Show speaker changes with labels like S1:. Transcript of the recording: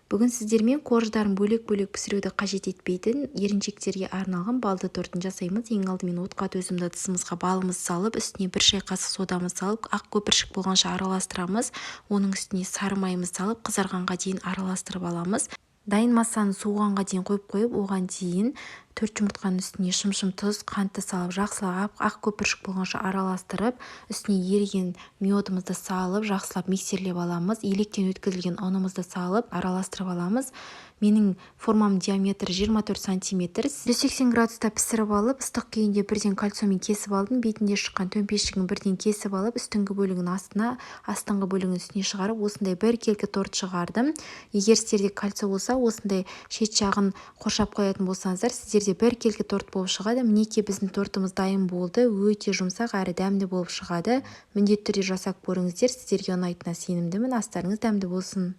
S1: Бүгін сіздермен қуаждарын бөлек-бөлек пісіруді қажет етпейтін еріншектерге арналған балды тортын жасаймыз. Ең алдымен отқа төзімді ыдысымызға балымызды салып, үстіне 1 шай қасық содамызды салып, ақ көпіршік болғанша араластырамыз. Оның үстіне сары майымызды салып, қызарғанға дейін араластырып аламыз. Дайын массаны суығанға дейін қойып, оған дейін 4 жұмыртқаның үстіне шым-шым тұз, қантты салып, жақсылап ақ көпіршік болғанша араластырып, үстіне еріген медымызды салып, жақсылап миксерлеп аламыз. Електен өткізілген ұнымызды салып, араластырып аламыз. Менің формамның диаметрі 24 см. 180 градуста пісіріп алып, ыстық күйінде бірден кольцомен кесіп алдым. Бетінде шыққан төмпешігін бірден кесіп алып, үстіңгі бөлігін астына, астыңғы бөлігін үстіне шығарып, осындай бір келкі торт шығардым. Егер сіздерде кольцо болса, осындай шет жағын қоршап қоятын болсаңыздар, сіздерде бір келкі торт болып шығады. Мінекей біздің тортымыз дайын болды. Өте жұмсақ әрі дәмді болып шығады. Міндетті түрде жасап көріңіздер. Сіздерге ұнайтынына сенімдімін. Астарыңыз дәмді болсын.